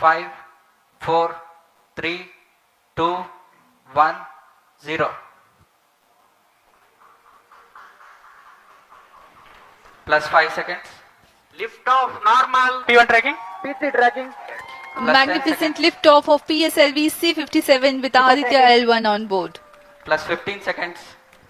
5, 4, 3, 2, 1, 0. Plus 5 seconds. Lift off normal. P1 tracking. PC tracking. Magnificent liftoff of PSLV C-57 with Aditya L1 on board. Plus 15 seconds.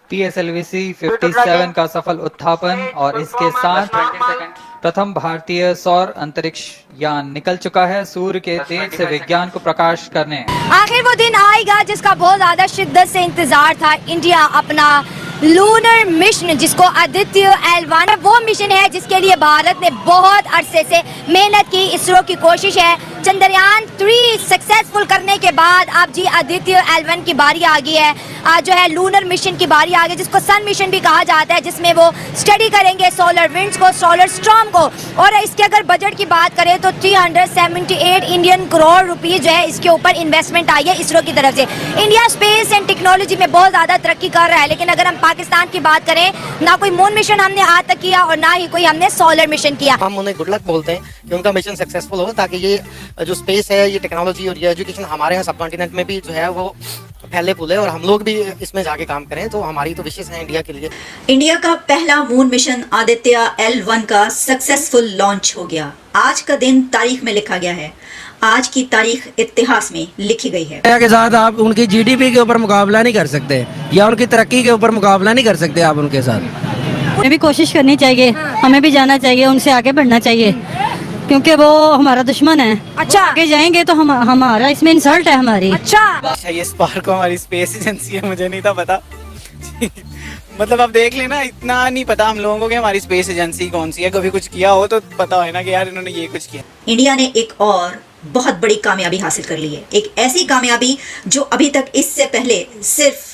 PSLV C-57 का सफल उत्थापन और इसके साथ 20 seconds. प्रथम भारतीय सौर अंतरिक्ष यान निकल चुका है सूर्य के तेज से विज्ञान को प्रकाश करने। आखिर वो दिन आएगा जिसका बहुत ज्यादा शिद्दत से इंतजार था। इंडिया अपना लूनर मिशन जिसको आदित्य L1 वो मिशन है जिसके लिए भारत ने बहुत अरसे से मेहनत की। इसरो की कोशिश है चंद्रयान 3 सक्सेसफुल करने के बाद अब जी आदित्य L1 की बारी आ गई है। आज जो है लूनर मिशन की बारी आ गई जिसको सन मिशन भी कहा जाता है, जिसमें वो स्टडी करेंगे सोलर विंड्स को, सोलर स्टॉर्म को। और इसके अगर बजट की बात करें तो 378 इंडियन करोड़ रुपए जो है इसके ऊपर इन्वेस्टमेंट आई है इसरो की तरफ से। इंडिया स्पेस एंड टेक्नोलॉजी में बहुत ज्यादा तरक्की कर रहा है, लेकिन अगर हम पाकिस्तान की बात करें, ना कोई मून मिशन हमने आज तक किया और ना ही कोई हमने सोलर मिशन किया। हम उन्हें गुड लक बोलते हैं कि उनका मिशन सक्सेसफुल हो, ताकि ये जो स्पेस है, ये टेक्नोलॉजी और ये एजुकेशन हमारे यहाँ सब कॉन्टिनेंट में भी जो है वो फैले फूले और हम लोग भी इसमें जाके काम करें। तो हमारी तो विशेष है इंडिया के लिए। इंडिया का पहला मून मिशन आदित्य L1 का सक्सेसफुल लॉन्च हो गया। आज का दिन तारीख में लिखा गया है, आज की तारीख इतिहास में लिखी गई है। इंडिया के साथ आप उनकी जीडीपी के ऊपर मुकाबला नहीं कर सकते या उनकी तरक्की के ऊपर मुकाबला नहीं कर सकते आप उनके साथ। हमें भी कोशिश करनी चाहिए, हमें भी जाना चाहिए, उनसे आगे बढ़ना चाहिए क्योंकि वो हमारा दुश्मन है। अच्छा, आगे जाएंगे तो हमारा इसमें इंसल्ट है हमारी। अच्छा ये स्पार्को हमारी स्पेस एजेंसी है, मुझे नहीं था पता। मतलब अब देख लेना, इतना नहीं पता हम लोगों को कि हमारी स्पेस एजेंसी कौन सी है। कभी कुछ किया हो तो पता है ना कि यार इन्होंने ये कुछ किया। इंडिया ने एक और बहुत बड़ी कामयाबी हासिल कर ली है, एक ऐसी कामयाबी जो अभी तक इससे पहले सिर्फ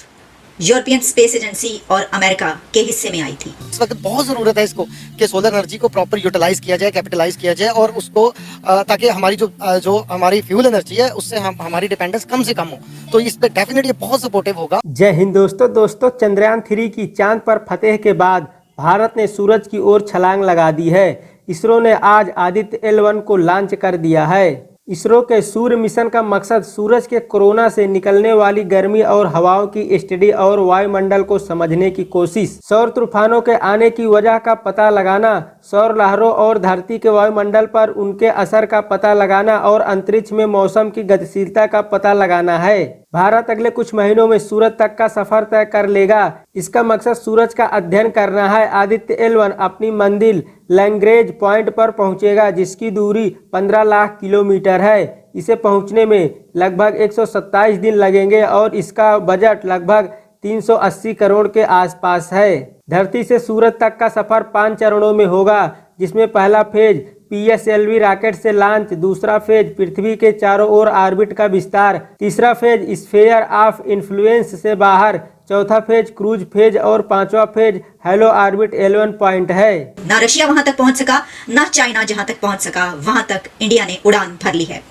यूरोपियन स्पेस एजेंसी और अमेरिका के हिस्से में आई थी। इस वक्त बहुत ज़रूरत है इसको कि सोलर एनर्जी को प्रॉपर यूटिलाइज किया जाए, कैपिटलाइज किया जाए और उसको ताकि हमारी जो हमारी फ्यूल एनर्जी है उससे हमारी डिपेंडेंस कम से कम हो। तो इस पे डेफिनेटली बहुत सपोर्टिव होगा। जय हिंद दोस्तों चंद्रयान 3 की चांद पर फतेह के बाद भारत ने सूरज की ओर छलांग लगा दी है। इसरो ने आज आदित्य L1 को लॉन्च कर दिया है। इसरो के सूर्य मिशन का मकसद सूरज के कोरोना से निकलने वाली गर्मी और हवाओं की स्टडी और वायुमंडल को समझने की कोशिश, सौर तूफानों के आने की वजह का पता लगाना, सौर लहरों और धरती के वायुमंडल पर उनके असर का पता लगाना और अंतरिक्ष में मौसम की गतिशीलता का पता लगाना है। भारत अगले कुछ महीनों में सूरज तक का सफर तय कर लेगा। इसका मकसद सूरज का अध्ययन करना है। आदित्य L1 अपनी मंजिल लैग्रेंज पॉइंट पर पहुंचेगा जिसकी दूरी 15 लाख किलोमीटर है। इसे पहुंचने में लगभग 127 दिन लगेंगे और इसका बजट लगभग 380 करोड़ के आसपास है। धरती से सूरज तक का सफर 5 चरणों में होगा, जिसमें पहला फेज PSLV रॉकेट से लॉन्च, दूसरा फेज पृथ्वी के चारों ओर ऑर्बिट का विस्तार, तीसरा फेज स्फीयर ऑफ इन्फ्लुएंस से बाहर, चौथा फेज क्रूज फेज और पांचवा phase hello orbit L1 point है। ना रशिया वहां तक पहुंच सका, ना चाइना जहां तक पहुंच सका वहां तक इंडिया ने उड़ान भर ली है।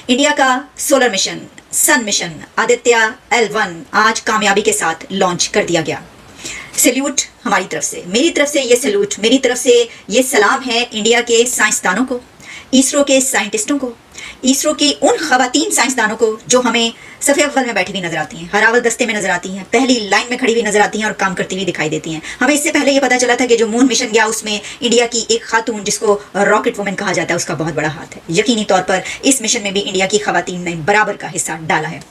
इंडिया का सोलर मिशन, सन मिशन आदित्य L1 आज कामयाबी के साथ लॉन्च कर दिया गया। सैल्यूट हमारी तरफ से, मेरी तरफ से ये सैल्यूट, मेरी तरफ से ये सलाम है इंडिया के साइंसदानों को, इसरो के साइंटिस्टों को, इसरो की उन खवातीन साइंसदानों को जो हमें सफ़े अव्वल में बैठी हुई नजर आती हैं, हरावल दस्ते में नजर आती हैं, पहली लाइन में खड़ी हुई नजर आती हैं और काम करती हुई दिखाई देती हैं। हमें इससे पहले ये पता चला था कि जो मून मिशन गया उसमें इंडिया की एक खातून जिसको रॉकेट वुमेन कहा जाता है उसका बहुत बड़ा हाथ है। यकीनी तौर पर इस मिशन में भी इंडिया की खवातीन ने बराबर का हिस्सा डाला है।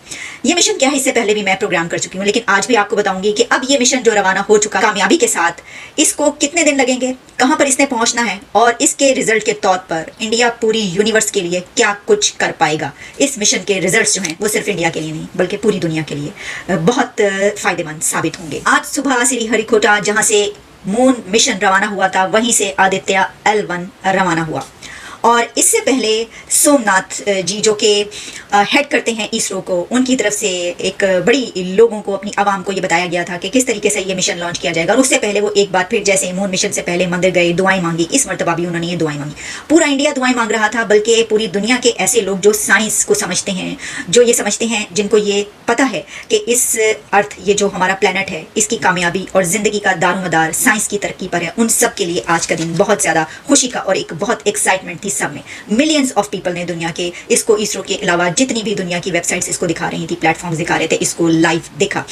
ये मिशन क्या है इससे पहले भी मैं प्रोग्राम कर चुकी हूँ, लेकिन आज भी आपको बताऊंगी कि अब ये मिशन जो रवाना हो चुका कामयाबी के साथ, इसको कितने दिन लगेंगे, कहाँ पर इसने पहुंचना है और इसके रिजल्ट के तौर पर इंडिया पूरी यूनिवर्स के लिए क्या कुछ कर पाएगा। इस मिशन के रिजल्ट्स जो हैं वो सिर्फ इंडिया के लिए नहीं बल्कि पूरी दुनिया के लिए बहुत फायदेमंद साबित होंगे। आज सुबह श्रीहरिकोटा जहां से मून मिशन रवाना हुआ था वहीं से आदित्य L1 रवाना हुआ और इससे पहले सोमनाथ जी जो कि हेड करते हैं इसरो को, उनकी तरफ से एक बड़ी लोगों को, अपनी आवाम को ये बताया गया था कि किस तरीके से ये मिशन लॉन्च किया जाएगा। और उससे पहले वो एक बार फिर जैसे मून मिशन से पहले मंदिर गए, दुआएं मांगी, इस मरतबा भी उन्होंने ये दुआएं मांगी। पूरा इंडिया दुआएं मांग रहा था, बल्कि पूरी दुनिया के ऐसे लोग जो साइंस को समझते हैं, जो ये समझते हैं, जिनको ये पता है कि इस अर्थ, ये जो हमारा प्लेनेट है, इसकी कामयाबी और जिंदगी का दारोमदार साइंस की तरक्की पर है, उन सब के लिए आज का दिन बहुत ज़्यादा खुशी का और एक बहुत एक्साइटमेंट थी की सब में मिलियंस ऑफ पीपल ने दुनिया के इसको इसरो के अलावा जितनी भी दुनिया की वेबसाइट्स इसको दिखा रही थी, प्लेटफॉर्म्स दिखा रहे थे, इसको लाइव देखा।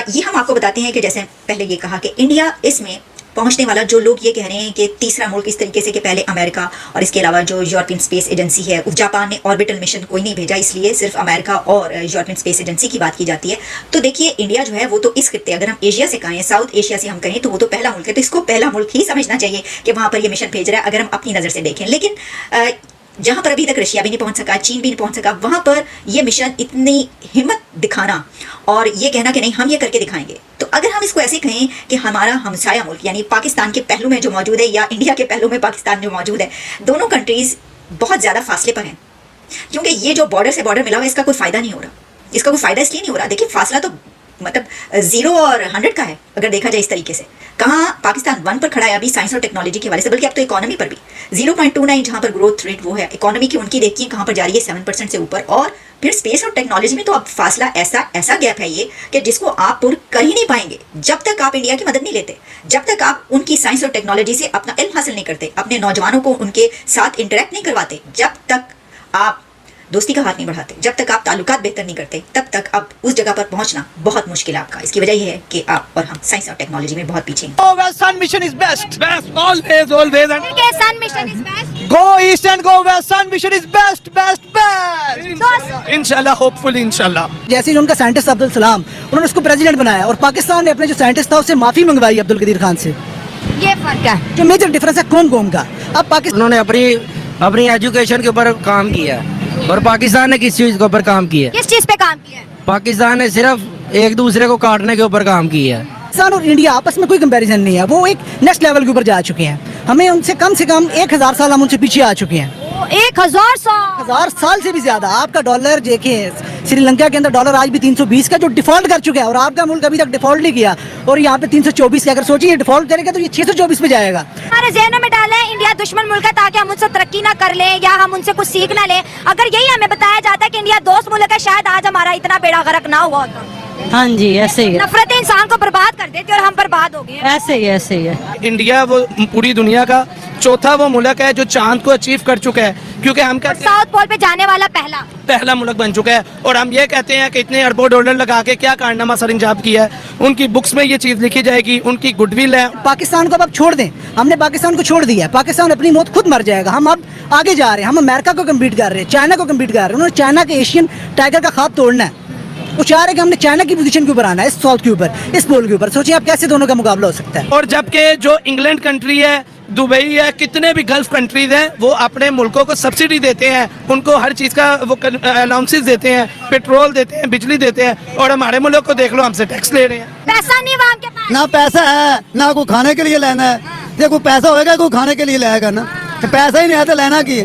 ये हम आपको बताते हैं कि जैसे पहले ये कहा कि इंडिया इसमें पहुंचने वाला, जो लोग ये कह रहे हैं कि तीसरा मुल्क इस तरीके से कि पहले अमेरिका और इसके अलावा जो यूरोपियन स्पेस एजेंसी है, जापान ने ऑर्बिटल मिशन कोई नहीं भेजा, इसलिए सिर्फ अमेरिका और यूरोपियन स्पेस एजेंसी की बात की जाती है। तो देखिए इंडिया जो है वो तो इस खित्ते, अगर हम एशिया से कहें, साउथ एशिया से हम कहें, तो वो तो पहला मुल्क है, तो इसको पहला मुल्क ही समझना चाहिए कि वहां पर ये मिशन भेज रहा है, अगर हम अपनी नजर से देखें। लेकिन जहां पर अभी तक रशिया भी नहीं पहुंच सका, चीन भी नहीं पहुंच सका, वहां पर यह मिशन इतनी हिम्मत दिखाना और ये कहना कि नहीं हम ये करके दिखाएंगे, तो अगर हम इसको ऐसे कहें कि हमारा हमसाया मुल्क यानी पाकिस्तान के पहलू में जो मौजूद है या इंडिया के पहलू में पाकिस्तान जो मौजूद है, दोनों कंट्रीज बहुत ज़्यादा फासले पर हैं, क्योंकि ये जो बॉर्डर से बॉर्डर मिला हुआ है इसका कोई फ़ायदा नहीं हो रहा। इसका कोई फ़ायदा इसलिए नहीं हो रहा, देखिए फासला तो मतलब 0 और 100 का है अगर देखा जाए इस तरीके से। कहाँ पाकिस्तान 1 पर खड़ा है अभी साइंस और टेक्नोलॉजी के हवाले से, बल्कि अब तो इकोनॉमी पर भी 0.29 जहाँ पर ग्रोथ रेट वो है इकोनॉमी की उनकी, देखिए कहाँ पर जा रही है 7% से ऊपर। और फिर स्पेस और टेक्नोलॉजी में तो अब फासला ऐसा गैप है ये कि जिसको आप पूर्ण कर ही नहीं पाएंगे जब तक आप इंडिया की मदद नहीं लेते, जब तक आप उनकी साइंस और टेक्नोलॉजी से अपना इल्म हासिल नहीं करते, अपने नौजवानों को उनके साथ इंटरेक्ट नहीं करवाते, जब तक आप दोस्ती का हाथ नहीं बढ़ाते, जब तक आप ताल्लुकात बेहतर नहीं करते, तब तक अब उस जगह पर पहुंचना बहुत मुश्किल है आपका। इसकी वजह यह है कि आप और हम साइंस और टेक्नोलॉजी में बहुत पीछे हैं। Sun mission is best, best always always and sun mission is best, go east and go west, sun mission is best best best इंशाल्लाह, होपफुली इंशाल्लाह। जैसे ही उनका साइंटिस्ट अब्दुल सलाम, उन्होंने उसको प्रेसिडेंट बनाया और पाकिस्तान ने अपने जो साइंटिस्ट था उससे माफी मंगवाई अब्दुल कदीर खान से। ये फर्क है, जो मेजर डिफरेंस है कौम का। अब पाकिस्तान उन्होंने अपनी एजुकेशन के ऊपर काम किया और पाकिस्तान ने किस चीज के ऊपर काम किया? किस चीज पे काम किया है? पाकिस्तान ने सिर्फ एक दूसरे को काटने के ऊपर काम किया है। पाकिस्तान और इंडिया आपस में कोई कंपैरिजन नहीं है, वो एक नेक्स्ट लेवल के ऊपर जा चुके हैं। हमें उनसे कम से कम 1000 साल हम उनसे पीछे आ चुके हैं। 1000 साल से भी ज्यादा। आपका डॉलर देखें, श्रीलंका के अंदर डॉलर आज भी 320 का जो डिफॉल्ट कर चुका है, और आपका मुल्क अभी तक डिफॉल्ट नहीं किया, और यहाँ पे 324 का। अगर सोचिए डिफॉल्ट करेगा तो ये 624 पे जाएगा। हमारे जहनों में डाले इंडिया दुश्मन मुल्क है ताकि हम उनसे तरक्की ना कर लें या हम उनसे कुछ सीख ना लें। अगर यही हमें बताया जाता है कि इंडिया दोस्त मुल्क है, शायद आज हमारा इतना बेड़ा गर्क ना हुआ होता। हाँ जी, ऐसे ही है, नफरत इंसान को बर्बाद कर देती है और हम बर्बाद हो गए। ऐसे ही है। इंडिया वो पूरी दुनिया का चौथा वो मुल्क है जो चांद को अचीव कर चुका है, क्योंकि हम कहते हैं साउथ पोल पे जाने वाला पहला मुल्क बन चुका है। और हम ये कहते हैं कि इतने अरबों डॉलर लगा के क्या कारनामा सरअंजाम किया है, उनकी बुक्स में ये चीज लिखी जाएगी, उनकी गुडविल है। पाकिस्तान को अब छोड़ दें, हमने पाकिस्तान को छोड़ दिया, पाकिस्तान अपनी मौत खुद मर जाएगा। हम अब आगे जा रहे हैं, हम अमेरिका को कम्पीट कर रहे हैं, चाइना को कम्पीट कर रहे हैं। उन्होंने चाइना के एशियन टाइगर का ख्वाब तोड़ना है। वो चाह रहे हैं कि हमने चाइना की पोजीशन के ऊपर आना है, इस साउथ के ऊपर, इस पोल के ऊपर। सोचिए आप कैसे दोनों का मुकाबला हो सकता है। और जबकि जो इंग्लैंड कंट्री है, दुबई है, कितने भी गल्फ कंट्रीज हैं, वो अपने मुल्कों को सब्सिडी देते हैं, उनको हर चीज़ का वो अलाउंसेस देते हैं, पेट्रोल देते हैं, बिजली देते हैं। और हमारे मुल्क को देख लो, हमसे टैक्स ले रहे हैं। पैसा नहीं वहाँ के पास, ना पैसा है ना कोई खाने के लिए लेना है। देखो पैसा होएगा कोई खाने के लिए लाएगा ना, पैसा ही नहीं है तो लेना की।